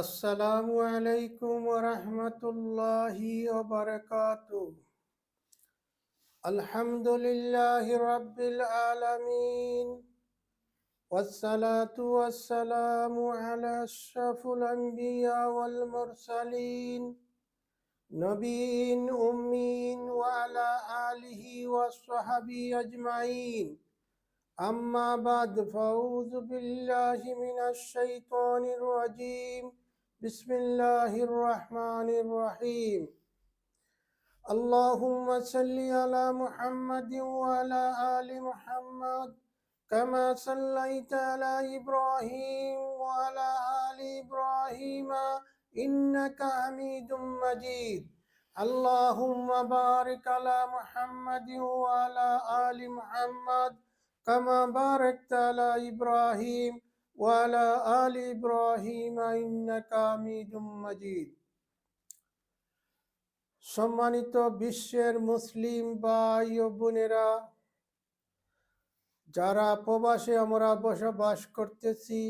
আসসালামু আলাইকুম ওয়া রাহমাতুল্লাহি ওয়া বারাকাতুহু। আলহামদুলিল্লাহি রাব্বিল আলামিন ওয়াসসালাতু ওয়াসসালামু আলা আশরাফিল আম্বিয়া ওয়াল মুরসালিন নবিয়্যিন উম্মিয়িন ওয়া আলা আলিহি ওয়া সাহবিহি আজমাইন। আম্মা বা'দ ফাউযু বিল্লাহি মিনাশ শাইতানির রাজীম। বিসমিল্লাহির রহমানির রহিম। اللهم صل على محمد وعلى آل محمد كما صليت على إبراهيم وعلى آل إبراهيم إنك حميد مجيد. اللهم بارك على محمد وعلى آل محمد كما باركت على إبراهيم وعلى آل إبراهيم إنك حميد مجيد. সম্মানিত বিশ্বের মুসলিম ভাই ও বোনেরা, যারা প্রবাসে আমরা বসবাস করতেছি,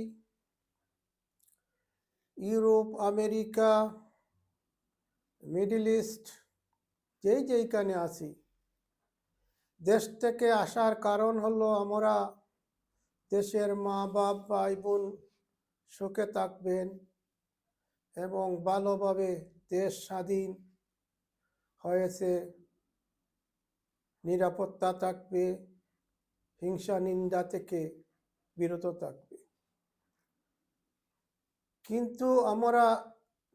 ইউরোপ, আমেরিকা, মিডল ইস্ট, যেইখানে আছি, দেশ থেকে আসার কারণ হলো আমরা দেশের মা বাপ ভাই বোন সুখে থাকবেন এবং ভালোভাবে দেশ স্বাধীন হয়েছে, নিরাপত্তা থাকবে, হিংসা নিন্দা থেকে বিরত থাকবে। কিন্তু আমরা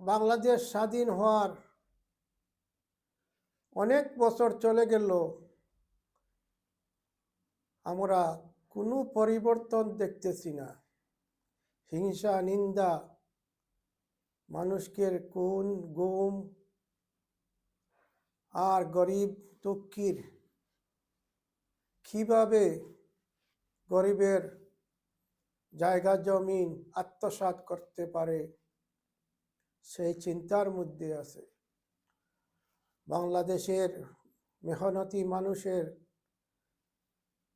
বাংলাদেশ স্বাধীন হওয়ার অনেক বছর চলে গেল, আমরা কোনো পরিবর্তন দেখতেছি না। হিংসা নিন্দা, মানুষকে খুন গুম আর গরিব দুঃখীর কিভাবে গরিবের জায়গা জমিন আত্মসাৎ করতে পারে সেই চিন্তার মধ্যে আছে। বাংলাদেশের মেহনতি মানুষের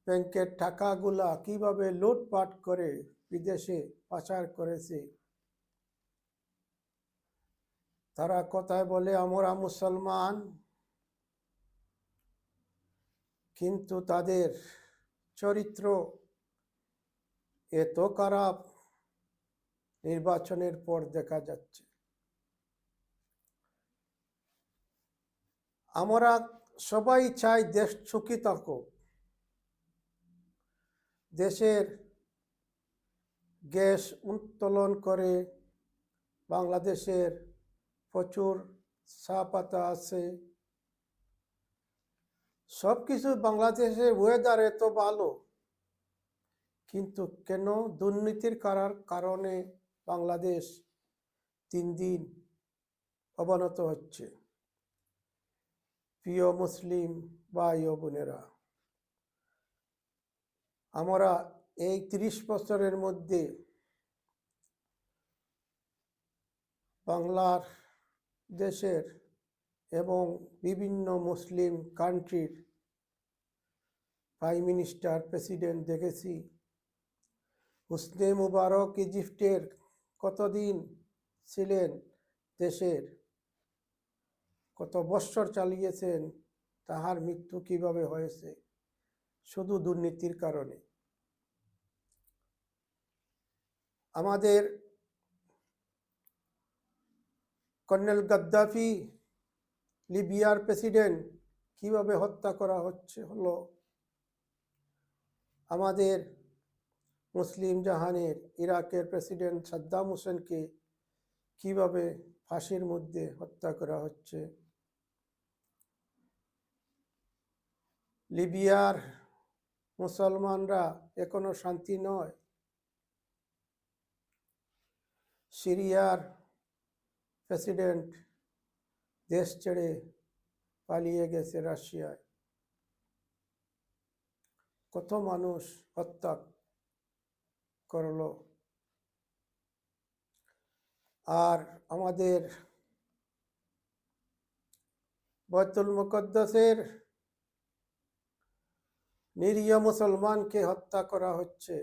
ব্যাংকের টাকাগুলা কিভাবে লুটপাট করে বিদেশে পাচার করেছে। তারা কথায় বলে আমরা মুসলমান, কিন্তু তাদের চরিত্র এত খারাপ নির্বাচনের পর দেখা যাচ্ছে। আমরা সবাই চাই দেশ সুখী থাকুক। দেশের গ্যাস উত্তোলন করে বাংলাদেশের প্রচুর চা পাতা আছে, সব কিছু বাংলাদেশের ওয়েদার এত ভালো, কিন্তু কেন দুর্নীতির কারণে বাংলাদেশ দিন দিন অবনত হচ্ছে। প্রিয় মুসলিম ভাই ও বোনেরা, আমরা এই 30 বছরের মধ্যে বাংলার দেশের এবং বিভিন্ন মুসলিম কান্ট্রির প্রাইম মিনিস্টার, প্রেসিডেন্ট দেখেছি। হোসনে মুবারক ইজিপ্টের কতদিন ছিলেন দেশের, কত বৎসর চালিয়েছেন, তাহার মৃত্যু কিভাবে হয়েছে? শুধু দুর্নীতির কারণে। আমাদের কর্নেল গাদ্দাফি, লিবিয়ার প্রেসিডেন্ট, কিভাবে হত্যা করা হলো। আমাদের মুসলিম জাহানের ইরাকের প্রেসিডেন্ট সাদ্দাম হোসেনকে কিভাবে ফাঁসির মধ্যে হত্যা করা হচ্ছে। লিবিয়ার মুসলমানরা এখনো শান্তি নয়। সিরিয়ার প্রেসিডেন্ট দেশ ছেড়ে পালিয়ে গেছে রাশিয়ায়। কত মানুষ হত্যা করলো। আর আমাদের বাইতুল মুকদ্দাসের নিরীহ মুসলমানকে হত্যা করা হচ্ছে।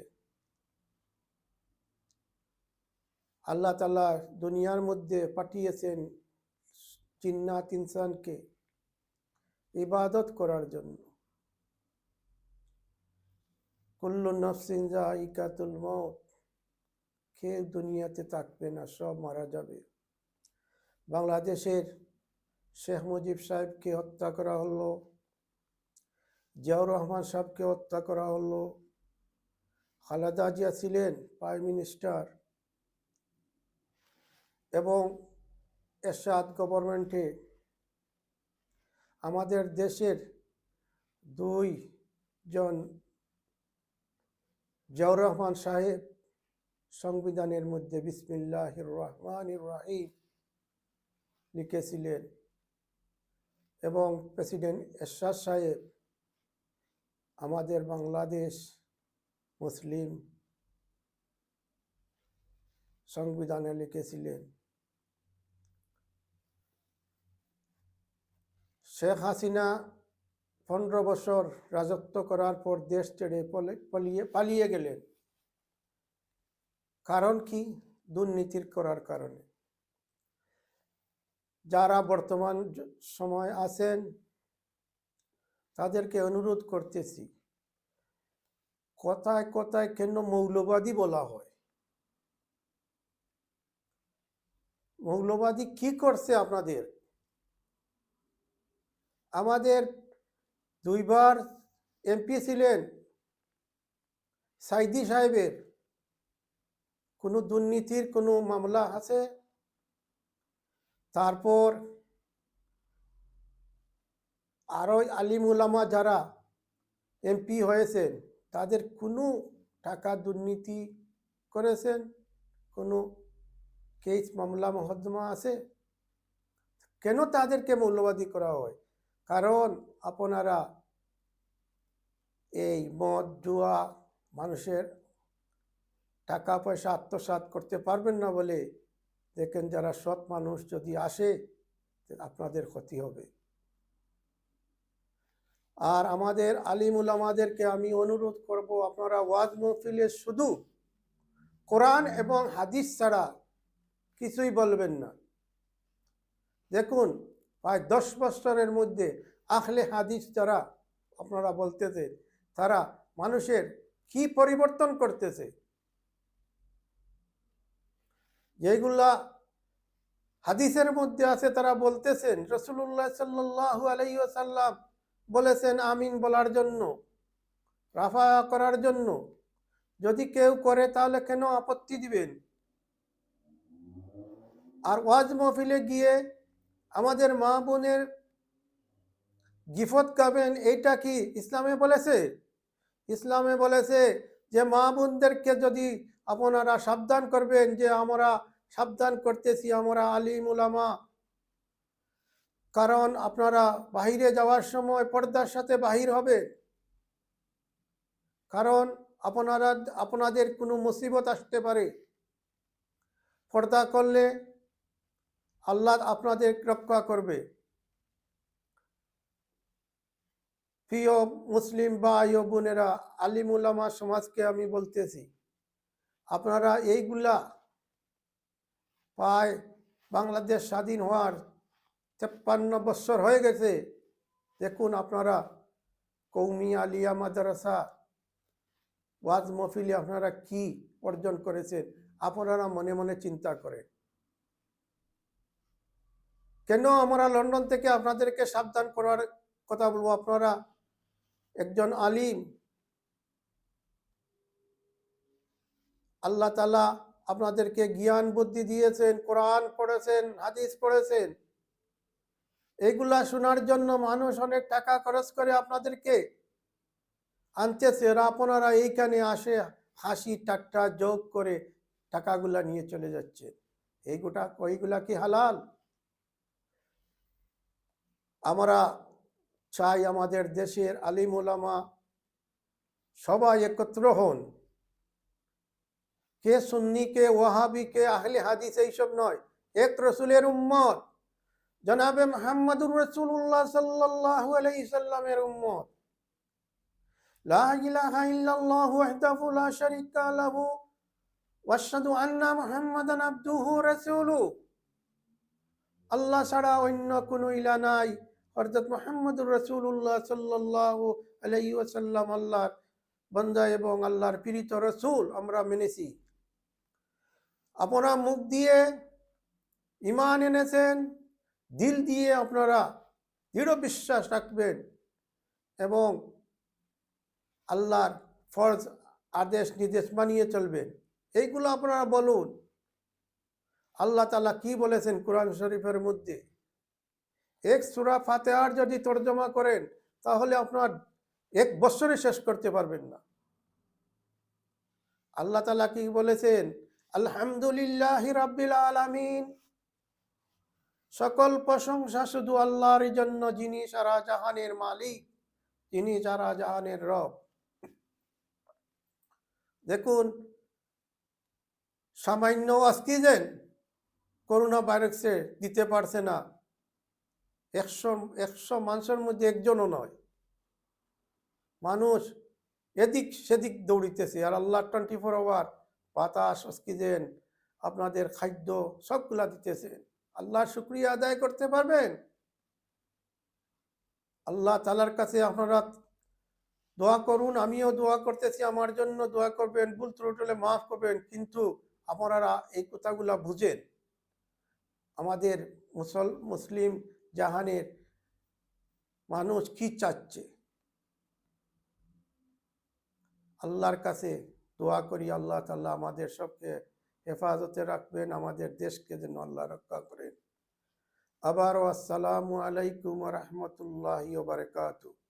আল্লাহ তাআলা দুনিয়ার মধ্যে পাঠিয়েছেন জিন্নাত ইনসানকে ইবাদত করার জন্য। কুল্লু নাফসিন যায়িকাতুল মউত, কেউ দুনিয়াতে থাকবে না, সব মারা যাবে। বাংলাদেশের শেখ মুজিব সাহেবকে হত্যা করা হলো, জিয়াউর রহমান সাহেবকে হত্যা করা হলো, খালেদা জিয়া ছিলেন প্রাইম মিনিস্টার এবং এরশাদ গভর্নমেন্টে আমাদের দেশের দুইজন, জিয়াউর রহমান সাহেব সংবিধানের মধ্যে বিসমিল্লাহির রহমানির রহিম লিখেছিলেন এবং প্রেসিডেন্ট এরশাদ সাহেব আমাদের বাংলাদেশ মুসলিম সংবিধানে লিখেছিলেন। শেখ হাসিনা 15 বছর রাজত্ব করার পর দেশ ছেড়ে পালিয়ে গেলেন। কারণ কি? দুর্নীতির করার কারণে। যারা বর্তমান সময় আছেন তাদেরকে অনুরোধ করতেছি, কথায় কথায় কেন মৌলবাদী বলা হয়? মৌলবাদী কি করছে আপনাদের? আমাদের 2 বার এমপি ছিলেন সাইদি সাহেবের কোনো দুর্নীতির কোনো মামলা আছে? তারপর আরো আলিম উলামা যারা এমপি হয়েছেন তাদের কোনো টাকা দুর্নীতি করেছেন? কোনো কেস মামলা মোকদ্দমা আছে? কেন তাদেরকে মৌলবাদী করা হয়? কারণ আপনারা এই মদ জুয়া মানুষের টাকা পয়সা আত্মসাৎ করতে পারবেন না বলে দেখেন যারা সৎ মানুষ যদি আসে আপনাদের ক্ষতি হবে। আর আমাদের আলিম উলামাদেরকে আমি অনুরোধ করব, আপনারা ওয়াজ মাহফিলে শুধু কোরআন এবং হাদিস ছাড়া কিছুই বলবেন না। দেখুন প্রায় 10 বছরের মধ্যে আহলে হাদিস যারা আপনারা বলতেছে তারা মানুষের কি পরিবর্তন করতেছে। যেগুলা হাদিসের মধ্যে আছে তারা বলতেছেন রাসূলুল্লাহ সাল্লাল্লাহু আলাইহি ওয়াসাল্লাম বলেছেন আমিন বলার জন্য, রাফা করার জন্য। যদি কেউ করে তাহলে কেন আপত্তি দিবেন? আর ওয়াজ মাহফিলে গিয়ে আমাদের মা বোনের গিফত গাবেন, এইটা কি ইসলামে বলেছে? ইসলামে বলেছে যে মা বোনদেরকে যদি আপনারা সাবধান করবেন, যে আমরা সাবধান করতেছি আমরা আলিম উলামা, কারণ আপনারা বাহিরে যাওয়ার সময় পর্দার সাথে বাহির হবে। কারণ আপনাদের কোনো মুসিবত আসতে পারে। পর্দা করলে আল্লাহ আপনাদের রক্ষা করবে। প্রিয় মুসলিম ভাই ও বোনেরা, আলিম উলামা সমাজকে আমি বলতেছি, আপনারা এইগুলা প্রায় বাংলাদেশ স্বাধীন হওয়ার 53 বছর হয়ে গেছে। দেখুন আপনারা কৌমি আলিয়া মাদ্রাসা ওয়াজ মাহফিলে আপনারা কি অর্জন করেছেন আপনারা মনে মনে চিন্তা করেন। কেন আমরা লন্ডন থেকে আপনাদেরকে সাবধান করার কথা বলবো? আপনারা একজন আলিম, আল্লাহ তাআলা আপনাদেরকে জ্ঞান বুদ্ধি দিয়েছেন, কোরআন পড়েছেন, হাদিস পড়েছেন। এগুলা শোনার জন্য মানুষ অনেক টাকা খরচ করে আপনাদেরকে আনতেছে, আর আপনারা এইখানে আসে হাসি ঠাট্টা যোগ করে টাকাগুলা নিয়ে চলে যাচ্ছে। ওইগুলা কি হালাল? আমরা চাই আমাদের দেশের আলিম উলামা সবাই একত্র হন। কে সুন্নি, কে ওয়াহাবি, কে আহলে হাদিস এইসব নয়। এক রসুলের উম্মত, জনাবে মুহাম্মদুর রাসূলুল্লাহ সাল্লাল্লাহু আলাইহি সাল্লামের উম্মত। লা ইলাহা ইল্লাল্লাহু ওয়াহদাহু লা শারীকা লাহু ওয়াশহাদু আন্না মুহাম্মাদান আবদুহু রাসূলুহু, আল্লাহ ছাড়া অন্য কোনো ইলা নাই, হযরত মুহাম্মদুর রাসূলুল্লাহ সাল্লাল্লাহু আলাইহি ওয়াসাল্লাম আল্লাহর বান্দা এবং আল্লাহর প্রেরিত রাসূল আমরা মেনেছি। আপনারা মুখ দিয়ে ঈমান এনেছেন, দিল দিয়ে আপনারা দৃঢ় বিশ্বাস রাখবেন এবং আল্লাহর ফরজ আদেশ নির্দেশ মানিয়ে চলবেন। এইগুলো আপনারা বলুন। আল্লাহ তাআলা কি বলেছেন কোরআন শরীফের মধ্যে? এক সূরা ফাতিহার যদি তর্জমা করেন তাহলে আপনার এক বছরে শেষ করতে পারবেন না। আল্লাহ তাআলা কি বলেছেন? আলহামদুলিল্লাহি রাব্বিল আলামিন, সকল প্রশংসা শুধু আল্লাহর জন্য, যিনি সারা জাহানের মালিক, যিনি সারা জাহানের রব। দেখুন, সামান্য অক্সিজেন করোনা ভাইরাসে দিতে পারছে না, 100 মানুষের মধ্যে একজনও নয়। মানুষ এদিক সেদিক দৌড়িতেছে, আর আল্লাহ 24 আওয়ার বাতাস, অক্সিজেন, আপনাদের খাদ্য সবগুলা দিতেছেন। আল্লাহর শুকরিয়া আদায় করতে পারবেন? আল্লাহ তাআলার কাছে আপনারা দোয়া করুন, আমিও দোয়া করতেছি, আমার জন্য দোয়া করবেন, ভুল ত্রুটি হলে মাফ করবেন। কিন্তু আপনারা এই কথাগুলা বুঝেন, আমাদের মুসলিম জাহানের মানুষ কি চাচ্ছে। আল্লাহর কাছে দোয়া করি, আল্লাহ তাআলা আমাদের সবকে হেফাজতে রাখবেন, আমাদের দেশকে যেন আল্লাহ রক্ষা করেন। আবারও আসসালামু আলাইকুম ওয়া রাহমাতুল্লাহি ওয়া বারাকাতুহু।